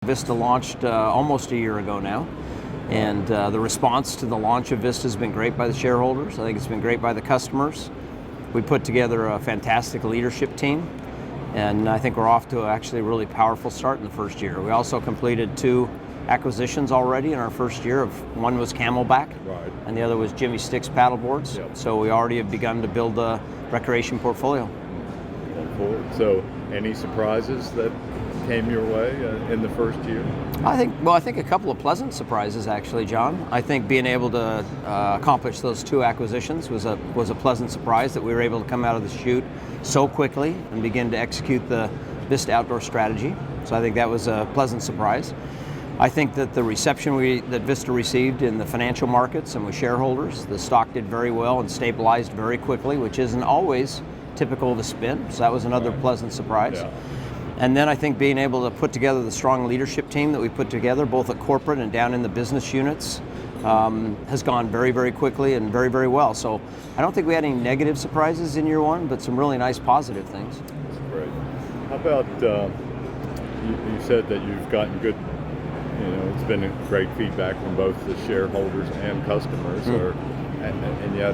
Vista launched almost a year ago now, and the response to the launch of Vista has been great by the shareholders. I think it's been great by the customers. We put together a fantastic leadership team, and I think we're off to actually a really powerful start in the first year. We also completed 2 acquisitions already in our first year. One was Camelback, right, and the other was Jimmy Sticks paddleboards. Yep. So we already have begun to build a recreation portfolio. So any surprises that came your way in the first year? I think a couple of pleasant surprises actually, John. I think being able to accomplish those 2 acquisitions was a pleasant surprise, that we were able to come out of the chute so quickly and begin to execute the Vista outdoor strategy. So I think that was a pleasant surprise. I think that the reception that Vista received in the financial markets and with shareholders, the stock did very well and stabilized very quickly, which isn't always typical of a spin. So that was another pleasant surprise. Yeah. And then I think being able to put together the strong leadership team that we put together, both at corporate and down in the business units, has gone very, very quickly and very, very well. So I don't think we had any negative surprises in year 1, but some really nice positive things. That's great. How about, you said that you've gotten good, it's been great feedback from both the shareholders and customers, and yet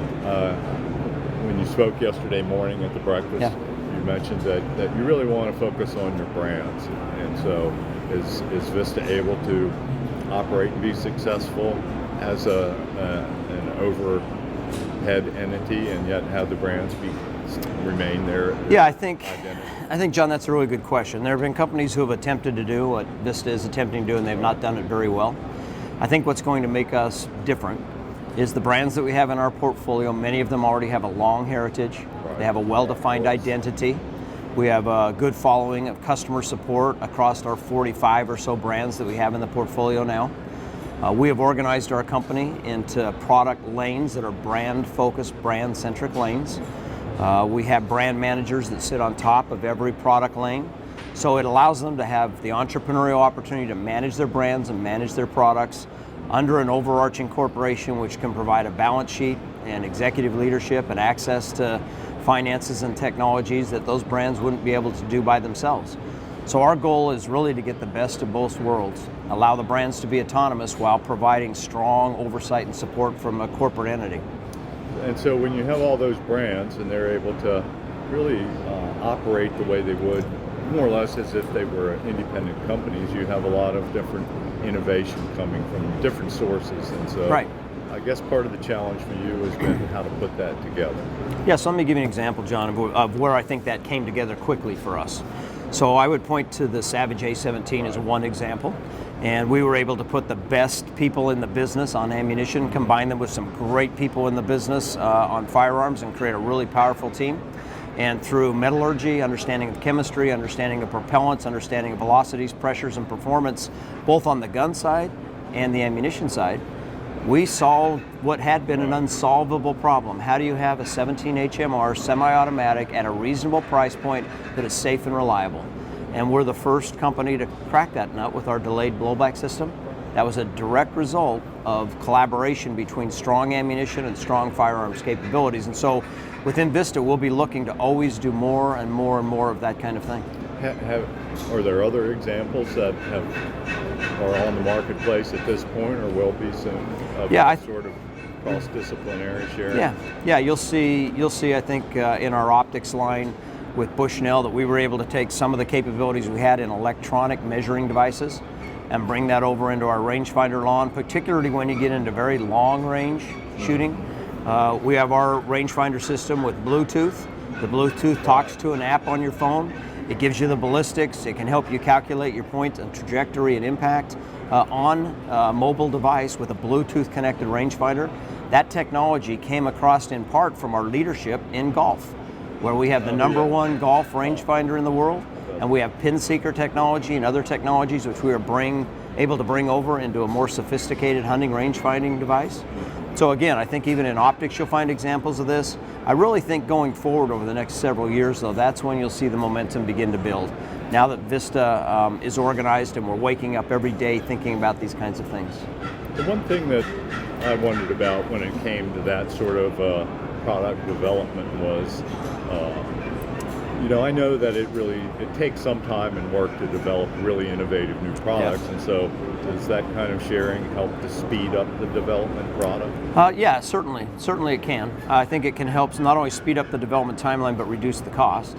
when you spoke yesterday morning at the breakfast, you mentioned that you really want to focus on your brands, and so is Vista able to operate and be successful as an overhead entity and yet have the brands remain their identity? I think, John, that's a really good question. There have been companies who have attempted to do what Vista is attempting to do, and they've not done it very well. I think what's going to make us different is the brands that we have in our portfolio. Many of them already have a long heritage. Right. They have a well-defined identity. We have a good following of customer support across our 45 or so brands that we have in the portfolio now. We have organized our company into product lanes that are brand-focused, brand-centric lanes. We have brand managers that sit on top of every product lane. So it allows them to have the entrepreneurial opportunity to manage their brands and manage their products under an overarching corporation, which can provide a balance sheet and executive leadership and access to finances and technologies that those brands wouldn't be able to do by themselves. So our goal is really to get the best of both worlds, allow the brands to be autonomous while providing strong oversight and support from a corporate entity. And so when you have all those brands and they're able to really operate the way they would, more or less as if they were independent companies, you have a lot of different innovation coming from different sources. And so right. I guess part of the challenge for you has been how to put that together. Yeah, so let me give you an example, John, of where I think that came together quickly for us. So I would point to the Savage A17 as one example. And we were able to put the best people in the business on ammunition, combine them with some great people in the business on firearms, and create a really powerful team. And through metallurgy, understanding of chemistry, understanding of propellants, understanding of velocities, pressures, and performance, both on the gun side and the ammunition side, we solved what had been an unsolvable problem. How do you have a 17 HMR semi-automatic at a reasonable price point that is safe and reliable? And we're the first company to crack that nut with our delayed blowback system. That was a direct result of collaboration between strong ammunition and strong firearms capabilities. And so within Vista, we'll be looking to always do more and more and more of that kind of thing. Are there other examples that are on the marketplace at this point, or will be soon, of sort of cross-disciplinary sharing? Yeah. You'll see. I think in our optics line with Bushnell that we were able to take some of the capabilities we had in electronic measuring devices and bring that over into our rangefinder lawn, particularly when you get into very long range shooting. We have our rangefinder system with Bluetooth. The Bluetooth talks to an app on your phone. It gives you the ballistics. It can help you calculate your point and trajectory and impact on a mobile device with a Bluetooth connected rangefinder. That technology came across in part from our leadership in golf, where we have the number one golf rangefinder in the world, and we have pin seeker technology and other technologies which we are able to bring over into a more sophisticated hunting range finding device. So again, I think even in optics you'll find examples of this. I really think going forward over the next several years, though, that's when you'll see the momentum begin to build. Now that Vista is organized and we're waking up every day thinking about these kinds of things. The one thing that I wondered about when it came to that sort of product development was I know that it takes some time and work to develop really innovative new products, and so does that kind of sharing help to speed up the development product? Yeah, certainly it can. I think it can help not only speed up the development timeline, but reduce the cost.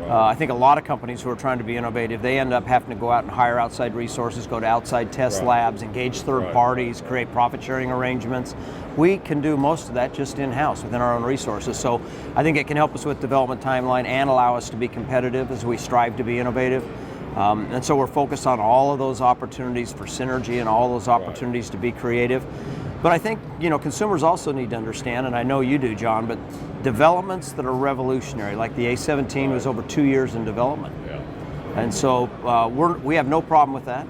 I think a lot of companies who are trying to be innovative, they end up having to go out and hire outside resources, go to outside test labs, engage third parties, create profit sharing arrangements. We can do most of that just in-house within our own resources. So I think it can help us with development timeline and allow us to be competitive as we strive to be innovative. And so we're focused on all of those opportunities for synergy and all those opportunities to be creative. But I think, consumers also need to understand, and I know you do, John, but developments that are revolutionary, like the A17 was over 2 years in development. Yeah. And so we have no problem with that.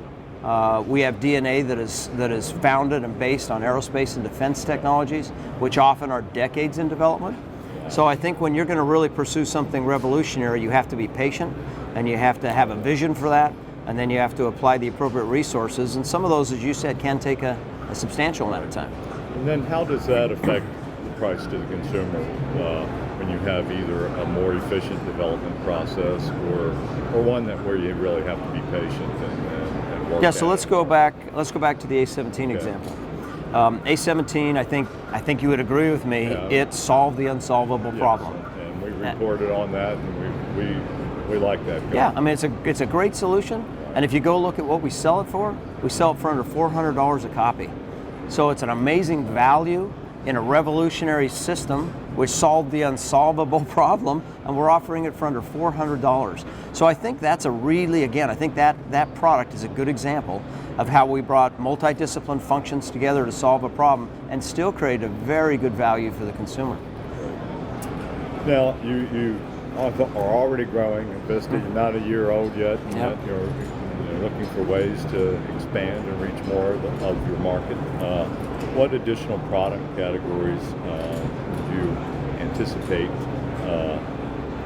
We have DNA that is founded and based on aerospace and defense technologies, which often are decades in development. So I think when you're going to really pursue something revolutionary, you have to be patient, and you have to have a vision for that, and then you have to apply the appropriate resources. And some of those, as you said, can take a substantial amount of time. And then how does that affect the price to the consumer when you have either a more efficient development process or one where you really have to be patient and work? Yeah, so let's go back to the A17 example. A17, I think you would agree with me, it solved the unsolvable problem. And we reported on that, and we like that. Yeah, I mean, it's a great solution. And if you go look at what we sell it for under $400 a copy. So it's an amazing value in a revolutionary system which solved the unsolvable problem, and we're offering it for under $400. So I think that's I think that product is a good example of how we brought multidisciplined functions together to solve a problem and still create a very good value for the consumer. Now, you are already growing at Vista. You're not a year old yet, and yet you're looking for ways to expand and reach more of your market. What additional product categories do you anticipate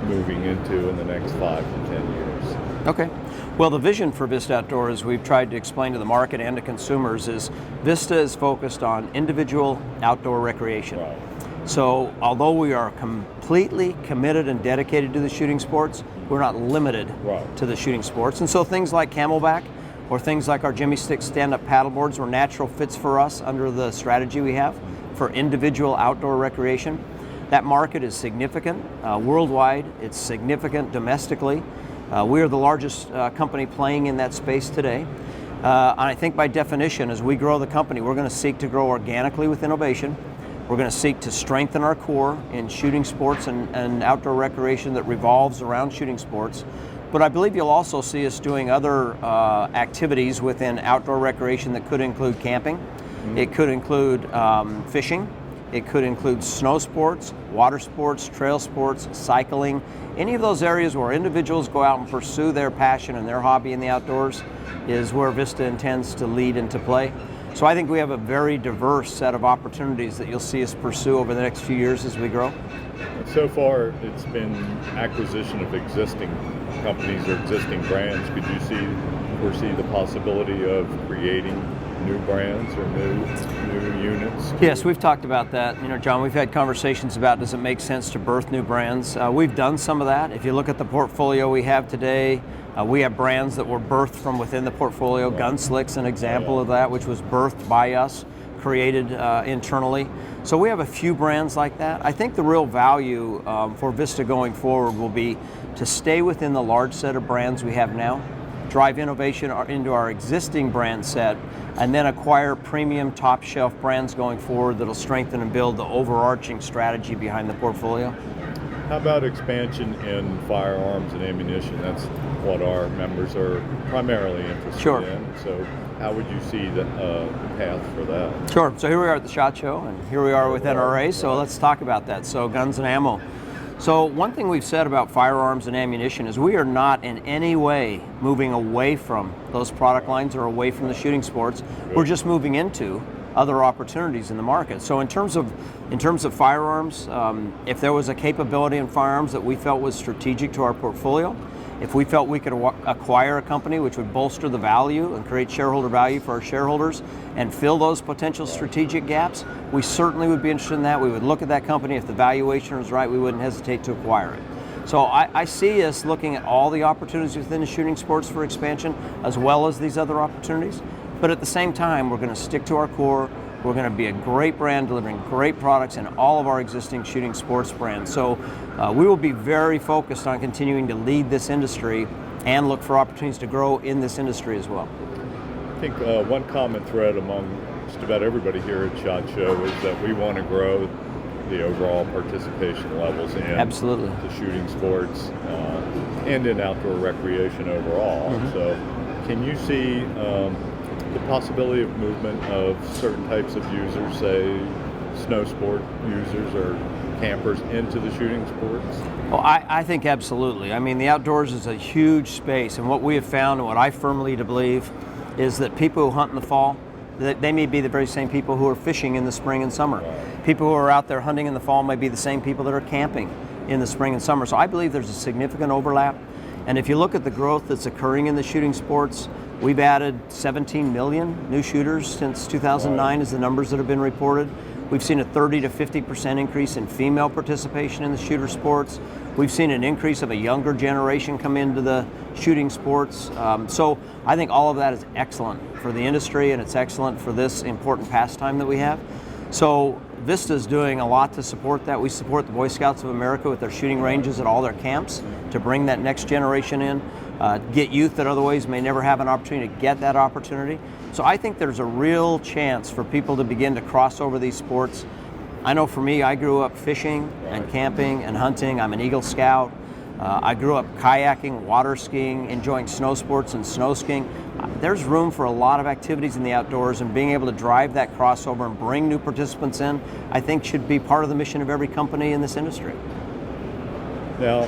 moving into in the next 5 to 10 years? Okay. Well, the vision for Vista Outdoor, as we've tried to explain to the market and to consumers, is Vista is focused on individual outdoor recreation. Right. So although we are completely committed and dedicated to the shooting sports, we're not limited to the shooting sports. And so things like Camelback or things like our Jimmy Stick stand-up paddleboards were natural fits for us under the strategy we have for individual outdoor recreation. That market is significant worldwide. It's significant domestically. We are the largest company playing in that space today. And I think by definition, as we grow the company, we're going to seek to grow organically with innovation. We're going to seek to strengthen our core in shooting sports and outdoor recreation that revolves around shooting sports. But I believe you'll also see us doing other activities within outdoor recreation that could include camping. Mm-hmm. It could include fishing. It could include snow sports, water sports, trail sports, cycling. Any of those areas where individuals go out and pursue their passion and their hobby in the outdoors is where Vista intends to lead and to play. So I think we have a very diverse set of opportunities that you'll see us pursue over the next few years as we grow. So far, it's been acquisition of existing companies or existing brands. Could you foresee the possibility of creating new brands or new units? Yes, we've talked about that. John, we've had conversations about does it make sense to birth new brands. We've done some of that. If you look at the portfolio we have today, we have brands that were birthed from within the portfolio. Gunslick's an example of that, which was birthed by us, created internally. So we have a few brands like that. I think the real value for Vista going forward will be to stay within the large set of brands we have now, drive innovation into our existing brand set, and then acquire premium top shelf brands going forward that'll strengthen and build the overarching strategy behind the portfolio. How about expansion in firearms and ammunition? That's what our members are primarily interested in. So how would you see the path for that? Sure. So here we are at the SHOT Show, and here we are with NRA, so let's talk about that. So guns and ammo. So one thing we've said about firearms and ammunition is we are not in any way moving away from those product lines or away from the shooting sports. Good. We're just moving into other opportunities in the market. So in terms of firearms, if there was a capability in firearms that we felt was strategic to our portfolio, if we felt we could acquire a company which would bolster the value and create shareholder value for our shareholders and fill those potential strategic gaps, we certainly would be interested in that. We would look at that company. If the valuation was right, we wouldn't hesitate to acquire it. So I see us looking at all the opportunities within the shooting sports for expansion, as well as these other opportunities. But at the same time, we're going to stick to our core. We're going to be a great brand delivering great products in all of our existing shooting sports brands. So we will be very focused on continuing to lead this industry and look for opportunities to grow in this industry as well. I think one common thread among just about everybody here at SHOT Show is that we want to grow the overall participation levels in Absolutely. the shooting sports and in outdoor recreation overall. Mm-hmm. So can you see the possibility of movement of certain types of users, say snow sport users or campers, into the shooting sports? Well, I think absolutely. I mean, the outdoors is a huge space, and what we have found and what I firmly believe is that people who hunt in the fall, they may be the very same people who are fishing in the spring and summer. Right. People who are out there hunting in the fall may be the same people that are camping in the spring and summer. So I believe there's a significant overlap. And if you look at the growth that's occurring in the shooting sports, we've added 17 million new shooters since 2009 is the numbers that have been reported. We've seen a 30 to 50% increase in female participation in the shooter sports. We've seen an increase of a younger generation come into the shooting sports. So I think all of that is excellent for the industry, and it's excellent for this important pastime that we have. So Vista is doing a lot to support that. We support the Boy Scouts of America with their shooting ranges at all their camps to bring that next generation in, get youth that otherwise may never have an opportunity to get that opportunity. So I think there's a real chance for people to begin to cross over these sports. I know for me, I grew up fishing and camping and hunting. I'm an Eagle Scout. I grew up kayaking, water skiing, enjoying snow sports and snow skiing. There's room for a lot of activities in the outdoors, and being able to drive that crossover and bring new participants in, I think should be part of the mission of every company in this industry. Now,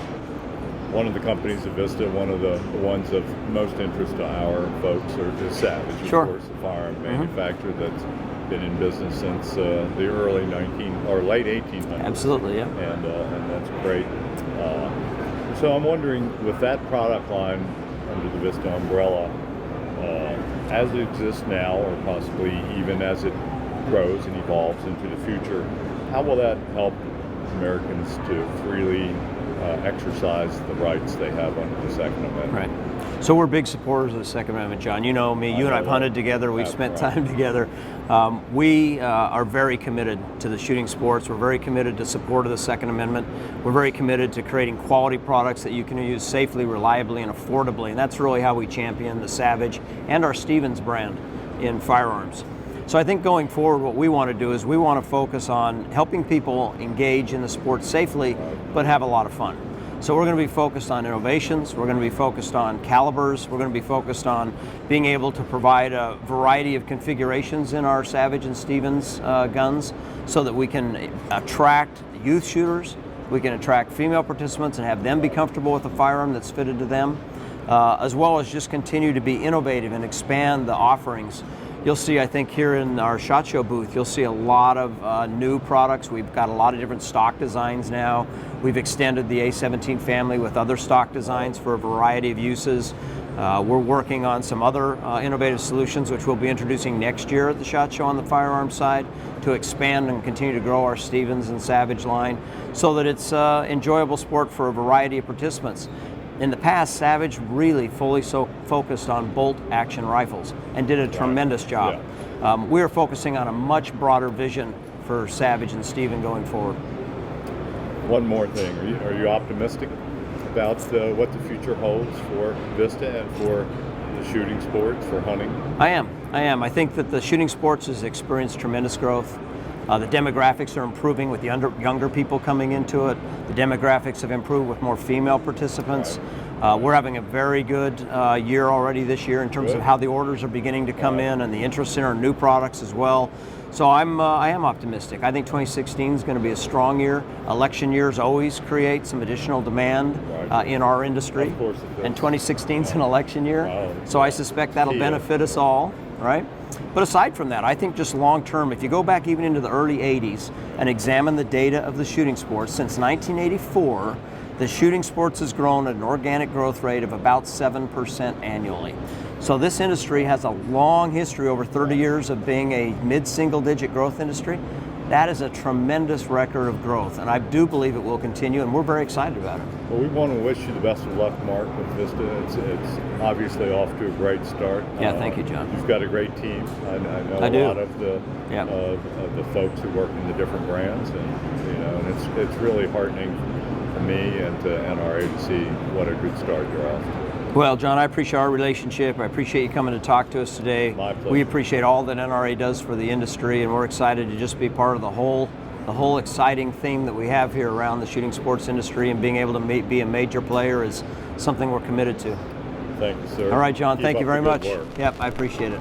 one of the companies at Vista, one of the ones of most interest to our folks is Savage, Sure. of course, the firearm manufacturer that's been in business since the early late 1800s. Absolutely, yeah. And that's great. So I'm wondering, with that product line under the Vista umbrella, as it exists now, or possibly even as it grows and evolves into the future, how will that help Americans to freely exercise the rights they have under the Second Amendment? Right. So we're big supporters of the Second Amendment, John. You know me, you and I've hunted together, we've spent time together. We are very committed to the shooting sports. We're very committed to support of the Second Amendment. We're very committed to creating quality products that you can use safely, reliably, and affordably. And that's really how we champion the Savage and our Stevens brand in firearms. So I think going forward, what we want to do is we want to focus on helping people engage in the sport safely, but have a lot of fun. So we're going to be focused on innovations, we're going to be focused on calibers, we're going to be focused on being able to provide a variety of configurations in our Savage and Stevens guns so that we can attract youth shooters, we can attract female participants and have them be comfortable with a firearm that's fitted to them, as well as just continue to be innovative and expand the offerings. You'll see, I think, here in our SHOT Show booth, you'll see a lot of new products. We've got a lot of different stock designs now. We've extended the A17 family with other stock designs for a variety of uses. We're working on some other innovative solutions, which we'll be introducing next year at the SHOT Show on the firearms side to expand and continue to grow our Stevens and Savage line so that it's enjoyable sport for a variety of participants. In the past, Savage really fully focused on bolt action rifles and did a tremendous job. Yeah. We are focusing on a much broader vision for Savage and Steven going forward. One more thing, are you optimistic about what the future holds for Vista and for the shooting sports, for hunting? I am. I think that the shooting sports has experienced tremendous growth. The demographics are improving with the younger people coming into it. The demographics have improved with more female participants. We're having a very good year already this year in terms of how the orders are beginning to come in and the interest in our new products as well. So I am optimistic. I think 2016 is going to be a strong year. Election years always create some additional demand in our industry. Of course it does. And 2016 is an election year. So I suspect that'll benefit us all, right? But aside from that, I think just long term, if you go back even into the early 80s and examine the data of the shooting sports, since 1984, the shooting sports has grown at an organic growth rate of about 7% annually. So this industry has a long history, over 30 years, of being a mid-single digit growth industry. That is a tremendous record of growth, and I do believe it will continue, and we're very excited about it. Well, we want to wish you the best of luck, Mark, with Vista. It's obviously off to a great start. Yeah, thank you, John. You've got a great team. I know I do. A lot of the the folks who work in the different brands, and it's really heartening for me and to NRA to see what a good start you're off to. Well, John, I appreciate our relationship. I appreciate you coming to talk to us today. My pleasure. We appreciate all that NRA does for the industry, and we're excited to just be part of the whole exciting theme that we have here around the shooting sports industry, and being able to be a major player is something we're committed to. Thank you, sir. All right, John, Keep thank you up very the good much. work. Yep, I appreciate it.